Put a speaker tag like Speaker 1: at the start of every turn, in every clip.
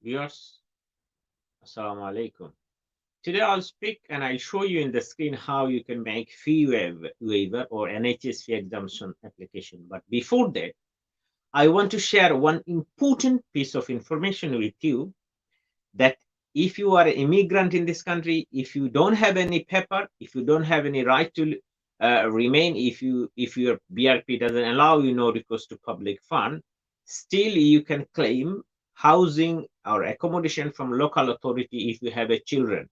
Speaker 1: Viewers, Assalamu alaikum. Today I'll speak and I'll show you in the screen how you can make fee waiver or NHS fee exemption application. But before that, I want to share one important piece of information with you that if you are an immigrant in this country, if you don't have any paper, if you don't have any right to remain, if your BRP doesn't allow you no recourse to public fund, still you can claim housing or accommodation from local authority if you have a children.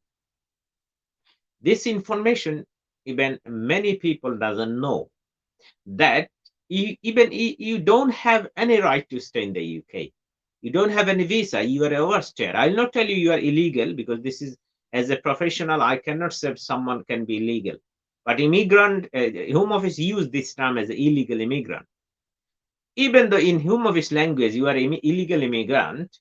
Speaker 1: This information, even many people doesn't know that you don't have any right to stay in the UK. You don't have any visa. You are a overstayer. I'll not tell you you are illegal because this is, as a professional, I cannot say someone can be illegal. But immigrant, Home Office use this term as illegal immigrant. Even though in Home Office language you are illegal immigrant,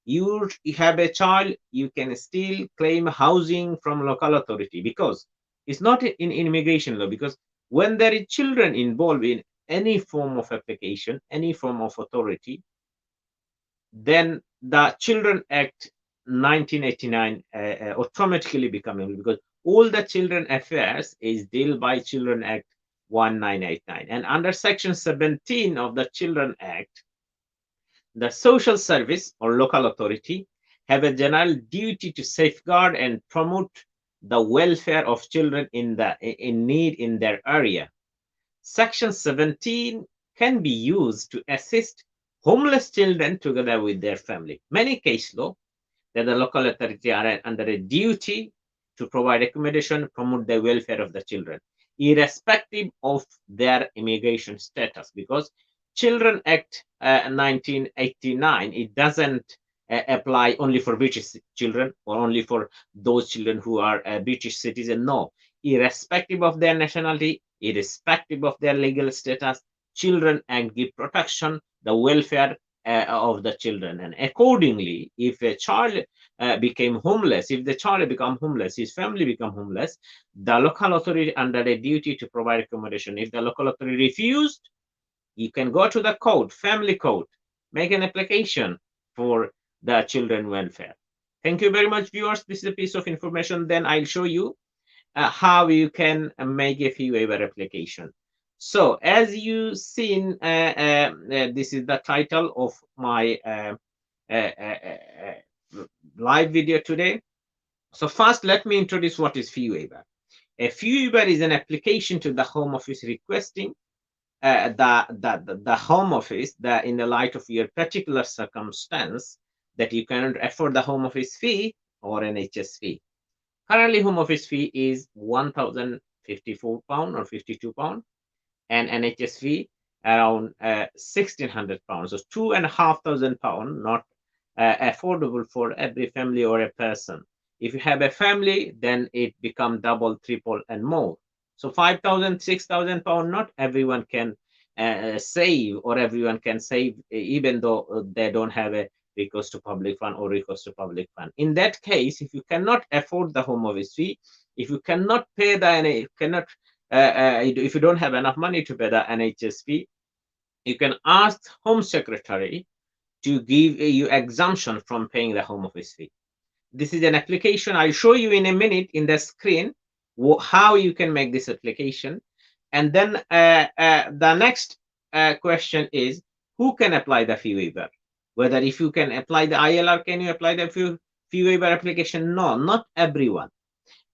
Speaker 1: you have a child, you can still claim housing from local authority because it's not in immigration law. Because when there is children involved in any form of application, any form of authority, then the Children Act 1989 automatically becoming, because all the children affairs is dealt by Children Act 1989, and under section 17 of the Children Act, the social service or local authority have a general duty to safeguard and promote the welfare of children in need in their area. Section 17 can be used to assist homeless children together with their family. Many case law that the local authority are under a duty to provide accommodation, promote the welfare of the children, irrespective of their immigration status, because Children Act 1989, it doesn't apply only for British children or only for those children who are British citizens. No, irrespective of their nationality, irrespective of their legal status, Children Act give protection, the welfare of the children. And accordingly, if a child became homeless, if the child become homeless, his family become homeless, the local authority under a duty to provide accommodation. If the local authority refused, you can go to the code, family code, make an application for the children welfare. Thank you very much, viewers. This is a piece of information. Then I'll show you how you can make a fee waiver application. So as you seen, this is the title of my live video today. So first, let me introduce what is fee waiver. A fee waiver is an application to the Home Office requesting the Home Office that in the light of your particular circumstance that you cannot afford the Home Office fee or NHS fee. Currently, Home Office fee is £1,054 or £52, and NHS fee around £1,600. So £2,500, not affordable for every family or a person. If you have a family, then it becomes double, triple, and more. So £5,000, £6,000, not everyone can save, or everyone can save, even though they don't have a recourse to public fund or recourse to public fund. In that case, if you cannot afford the Home Office fee, if you cannot pay the if you don't have enough money to pay the NHS fee, you can ask Home Secretary to give you exemption from paying the Home Office fee. This is an application. I'll show you in a minute in the screen how you can make this application. And then the next question is, who can apply the fee waiver? Whether if you can apply the ILR, can you apply the fee waiver application? No, not everyone.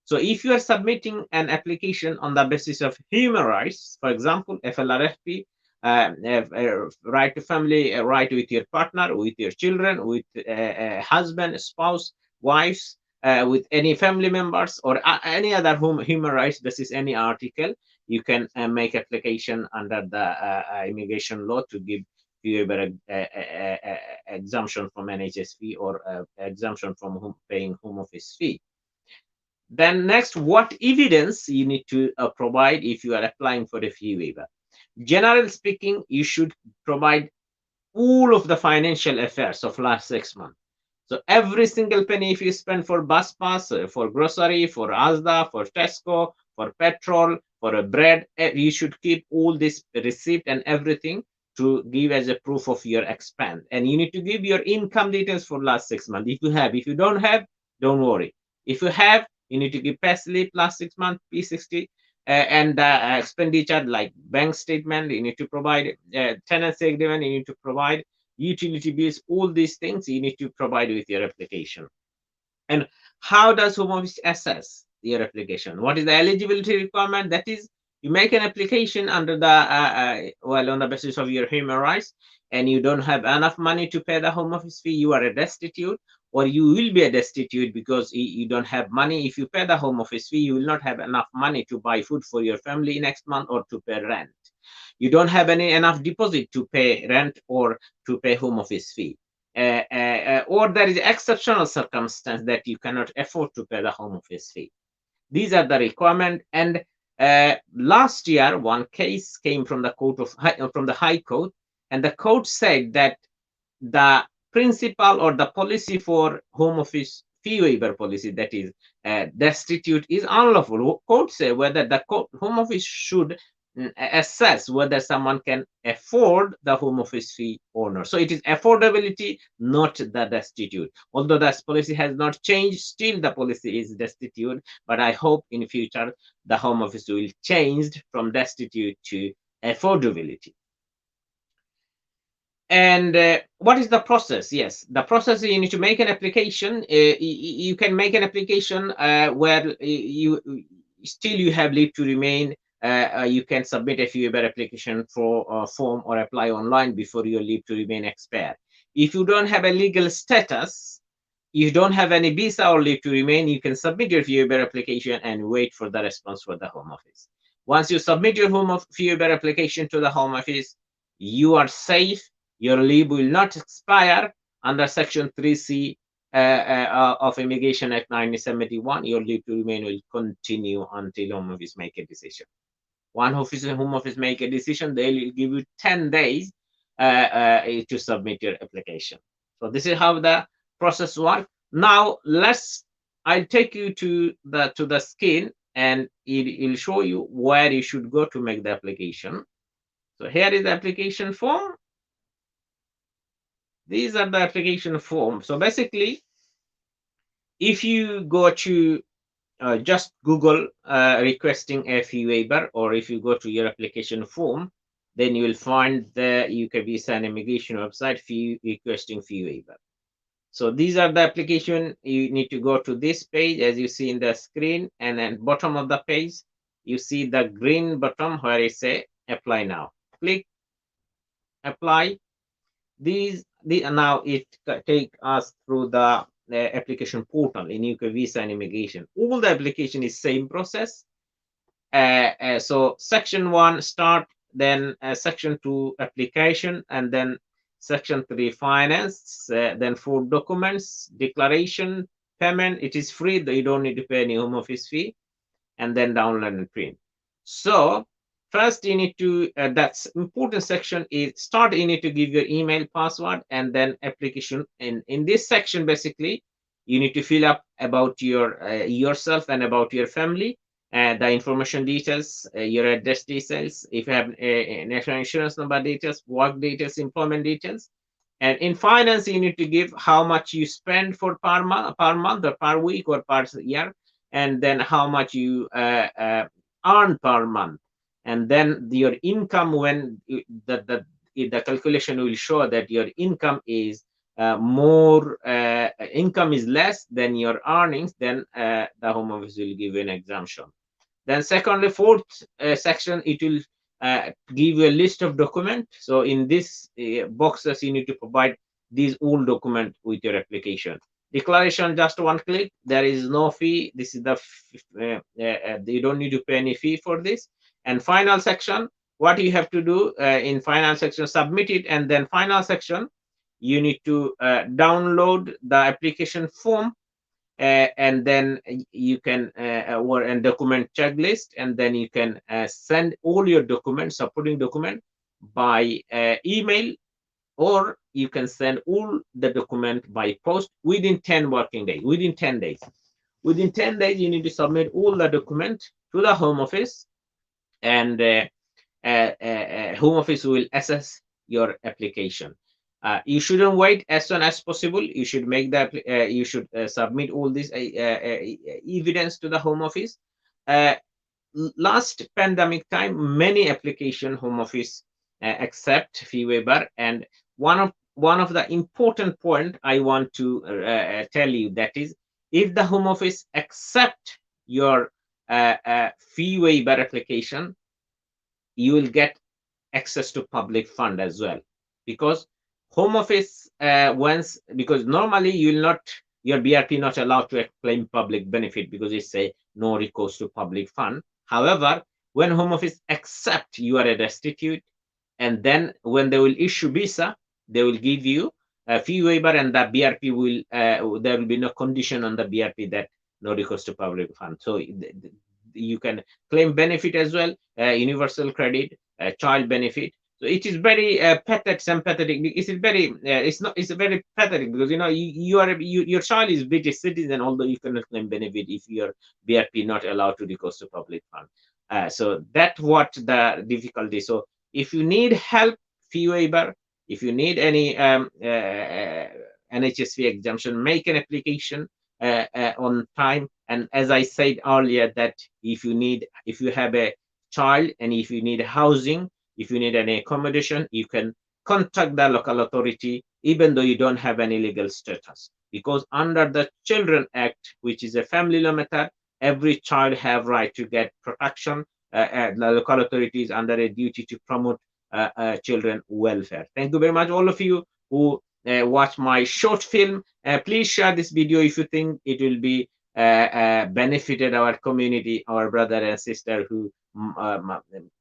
Speaker 1: So if you are submitting an application on the basis of human rights, for example, FLRFP, right to family, right with your partner, with your children, with husband, spouse, wives, with any family members, or any other human rights basis, any article, you can make application under the immigration law to give you exemption from NHS fee or exemption from paying Home Office fee. Then next, what evidence you need to provide if you are applying for a fee waiver? Generally speaking, you should provide all of the financial affairs of last 6 months. So every single penny if you spend for bus pass, for grocery, for Asda, for Tesco, for petrol, for a bread, you should keep all this receipt and everything to give as a proof of your expense. And you need to give your income details for last 6 months. If you have, if you don't have, don't worry. If you have, you need to give pay slip last 6 months, P60, and expenditure like bank statement. You need to provide tenancy agreement. You need to provide utility bills. All these things you need to provide with your application. And how does Home Office assess your application? What is the eligibility requirement? That is, you make an application under the well, on the basis of your human rights, and you don't have enough money to pay the Home Office fee. You are a destitute, or you will be a destitute because you don't have money. If you pay the Home Office fee, you will not have enough money to buy food for your family next month or to pay rent. You don't have enough deposit to pay rent or to pay Home Office fee. Or there is exceptional circumstance that you cannot afford to pay the Home Office fee. These are the requirement. And last year, one case came from the High Court, and the court said that the principle or the policy for Home Office fee waiver policy, that is destitute, is unlawful. Court say whether the Home Office should assess whether someone can afford the Home Office fee or not. So it is affordability, not the destitute. Although this policy has not changed, still the policy is destitute. But I hope in future the Home Office will change from destitute to affordability. And what is the process? Yes, the process, you need to make an application. You can make an application where you still you have leave to remain. You can submit a fee waiver application for form or apply online before your leave to remain expire. If you don't have a legal status, you don't have any visa or leave to remain, you can submit your fee waiver application and wait for the response for the Home Office. Once you submit your fee waiver application to the Home Office, you are safe. Your leave will not expire under Section 3C of Immigration Act 1971. Your leave to remain will continue until Home Office make a decision. One Home Office make a decision, they will give you 10 days to submit your application. So this is how the process works. Now I'll take you to the screen, and it will show you where you should go to make the application. So here is the application form. These are the application form. So basically, if you go to just Google requesting a fee waiver, or if you go to your application form, then you will find the UK Visa and Immigration website requesting fee waiver. So these are the application. You need to go to this page as you see in the screen, and then bottom of the page, you see the green button where it say apply now. Click apply. Now it take us through the application portal in UK Visa and Immigration. All the application is same process. So section 1 start, then section 2 application, and then section 3 finance, then 4 documents, declaration, payment. It is free, you don't need to pay any Home Office fee, and then download and print. So first you need to that's important section is start. You need to give your email, password, and then application. In this section, basically you need to fill up about your yourself and about your family, the information details, your address details, if you have national insurance number details, work details, employment details. And in finance, you need to give how much you spend for per month or per week or per year, and then how much you earn per month. And then your income, when the calculation will show that your income is income is less than your earnings, then the Home Office will give you an exemption. Then secondly, fourth section, it will give you a list of documents. So in this boxes, you need to provide these all documents with your application. Declaration, just one click. There is no fee. This is the you don't need to pay any fee for this. And final section, what you have to do in final section, submit it, and then final section, you need to download the application form, and then you can or a document checklist, and then you can send all your documents, supporting document, by email, or you can send all the document by post within 10 working days. Within 10 days, you need to submit all the document to the Home Office, and Home Office will assess your application. You shouldn't wait. As soon as possible, you should make you should submit all this evidence to the Home Office. Uh, Last pandemic time, many application Home Office accept fee waiver, and one of the important point I want to tell you, that is, if the Home Office accept your fee waiver application, you will get access to public fund as well, because Home Office once, because normally you will not, your BRP not allowed to claim public benefit because it's a no recourse to public fund. However, when Home Office accept you are a destitute, and then when they will issue visa, they will give you a fee waiver, and the BRP will there will be no condition on the BRP that no recourse to public fund. So you can claim benefit as well, universal credit, child benefit. So it is very sympathetic. It is very it's very pathetic, because your child is British citizen, although you cannot claim benefit if your BRP not allowed to recourse to public fund. So that's what the difficulty. So if you need help, fee waiver, if you need any NHS fee exemption, make an application on time. And as I said earlier, that if you have a child, and if you need housing, if you need any accommodation, you can contact the local authority, even though you don't have any legal status. Because under the Children Act, which is a family law matter, every child have right to get protection. The local authorities under a duty to promote children welfare. Thank you very much, all of you who watch my short film. Please share this video if you think it will be benefited our community, our brother and sister who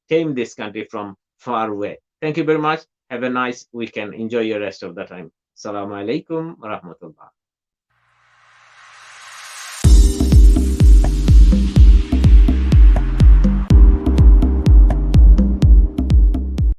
Speaker 1: came this country from far away. Thank you very much. Have a nice weekend. Enjoy your rest of the time. Assalamu alaikum wa rahmatullah.